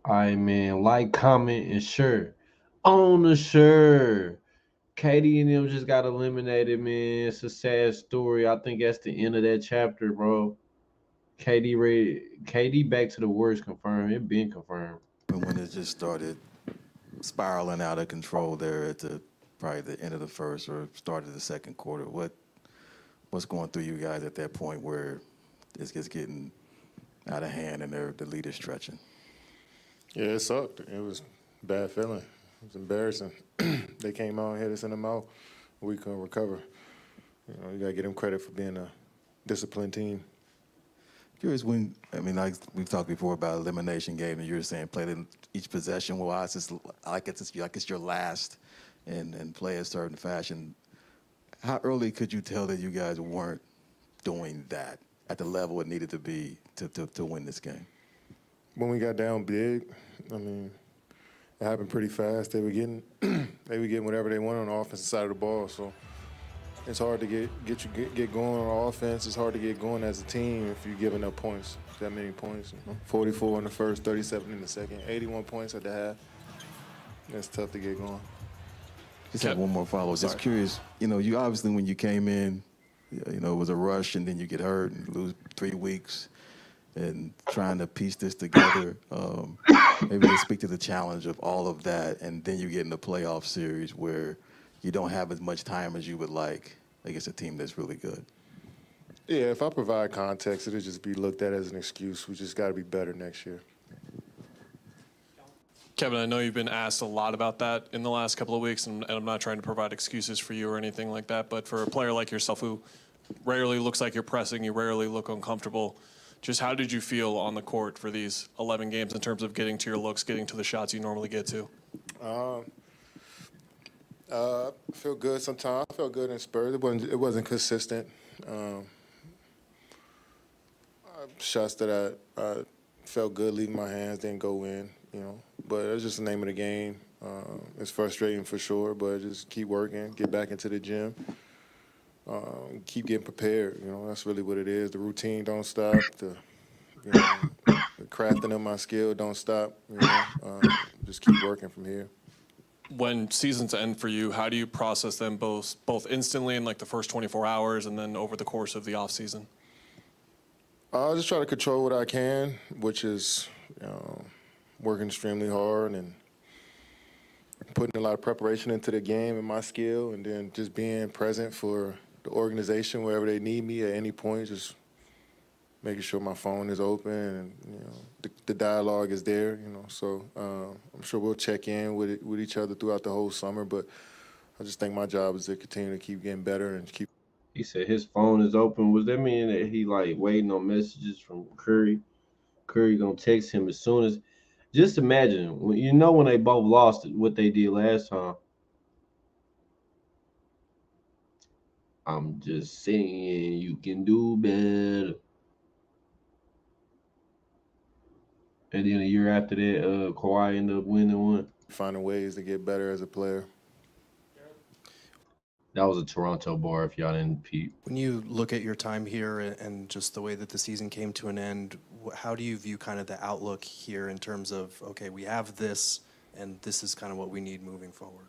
All right, man. Like, comment, and share. On the share. Katie and them just got eliminated, man. It's a sad story. I think that's the end of that chapter, bro. KD back to the worst confirmed. It been confirmed. And when it just started spiraling out of control there at the probably the end of the first or start of the second quarter, what's going through you guys at that point where it's just getting out of hand and the lead is stretching? Yeah, it sucked. It was a bad feeling. It was embarrassing. They came out and hit us in the mouth. We couldn't recover. You got to get them credit for being a disciplined team. Curious like we've talked before about elimination game, and you were saying play in each possession. Well, it's like it's your last, and play a certain fashion. How early could you tell that you guys weren't doing that at the level it needed to be to win this game? When we got down big, it happened pretty fast. They were getting whatever they wanted on the offensive side of the ball. So it's hard to get going on offense. It's hard to get going as a team if you're giving up points. That many points. 44 in the first, 37 in the second, 81 points at the half. It's tough to get going. Just have one more follow-up. Just curious, you obviously when you came in, it was a rush, and then you get hurt and lose 3 weeks, and trying to piece this together. Maybe just speak to the challenge of all of that, and then you get in the playoff series where you don't have as much time as you would like against a team that's really good. Yeah, if I provide context, it'll just be looked at as an excuse. We just got to be better next year. Kevin, I know you've been asked a lot about that in the last couple of weeks, and I'm not trying to provide excuses for you or anything like that, but for a player like yourself who rarely looks like you're pressing, you rarely look uncomfortable, just how did you feel on the court for these 11 games in terms of getting to your looks, getting to the shots you normally get to? I feel good sometimes. I felt good in Spurs. It wasn't consistent. Shots that I felt good leaving my hands didn't go in, But it was just the name of the game. It's frustrating for sure, but just keep working, get back into the gym, keep getting prepared. That's really what it is. The routine don't stop. The crafting of my skill don't stop. Just keep working from here. When seasons end for you, how do you process them both instantly in like the first 24 hours and then over the course of the off season? I just try to control what I can, which is working extremely hard and putting a lot of preparation into the game and my skill, and then just being present for the organization wherever they need me at any point, just making sure my phone is open and the dialogue is there. So I'm sure we'll check in with each other throughout the whole summer, but I just think my job is to continue to keep getting better and keep. He said his phone is open. Was that mean that he like waiting on messages from Curry? Curry gonna text him as soon as. Just imagine when they both lost what they did last time. I'm just saying you can do better. And then a year after that, Kawhi ended up winning one. Finding ways to get better as a player. That was a Toronto bar if y'all didn't peep. When you look at your time here and just the way that the season came to an end, how do you view kind of the outlook here in terms of, okay, we have this, and this is kind of what we need moving forward?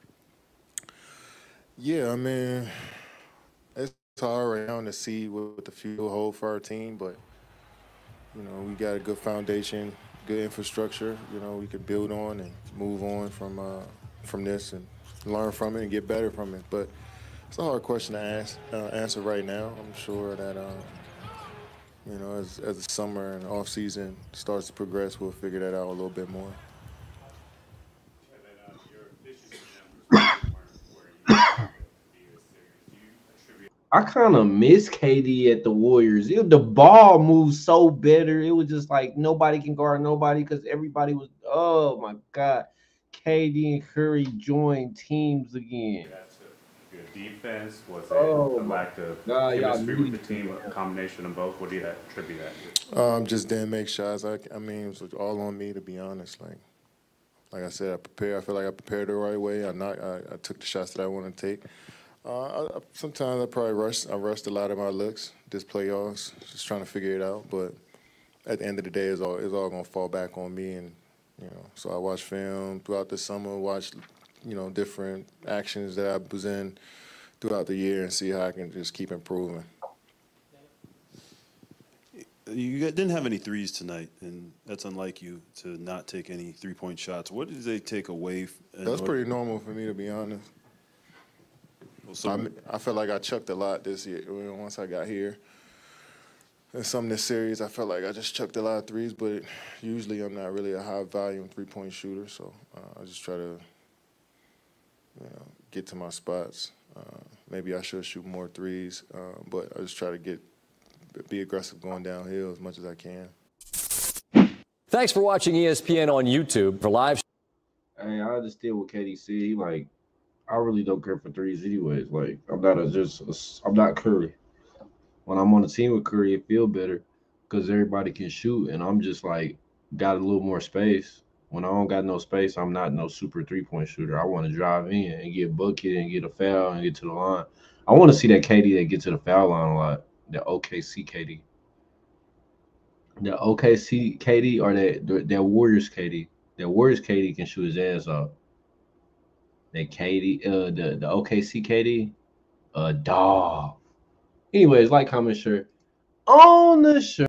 Yeah, it's hard right now to see what the future will hold for our team, but, we got a good foundation, good infrastructure, we can build on and move on from this and learn from it and get better from it. But it's a hard question to answer right now. I'm sure that, as the summer and off season starts to progress, we'll figure that out a little bit more. I kind of miss KD at the Warriors. The ball moved so better. It was just like nobody can guard nobody because everybody was. Oh my God, KD and Curry joined teams again. Good defense? Was it Oh a my lack of God, y'all chemistry with the need team, a combination of both? What do you attribute that to? Just didn't make shots. It was all on me, to be honest. Like I said, I feel like I prepared the right way. I took the shots that I want to take. Sometimes I probably rushed. I rushed a lot of my looks this playoffs, just trying to figure it out. But at the end of the day, it's all going to fall back on me and So I watch film throughout the summer, watch, different actions that I was in throughout the year and see how I can just keep improving. You didn't have any threes tonight, and that's unlike you to not take any three-point shots. What did they take away? That's pretty normal for me, to be honest. I felt like I chucked a lot this year once I got here. In some of this series, I felt like I just chucked a lot of threes, but usually I'm not really a high-volume three-point shooter, so I just try to get to my spots. Maybe I should shoot more threes, but I just try to be aggressive going downhill as much as I can. Thanks for watching ESPN on YouTube. For live. Hey, I understand what KD said. Like, I really don't care for threes anyways. Like, I'm not Curry. When I'm on a team with Curry, it feel better because everybody can shoot, and I'm just like got a little more space. When I don't got no space, I'm not no super three-point shooter. I want to drive in and get a bucket and get a foul and get to the line. I want to see that KD that get to the foul line a lot. The OKC KD. The OKC KD or that Warriors KD. That Warriors KD can shoot his ass off. That KD, the OKC KD, dog. Anyways, like, comment, share on the show.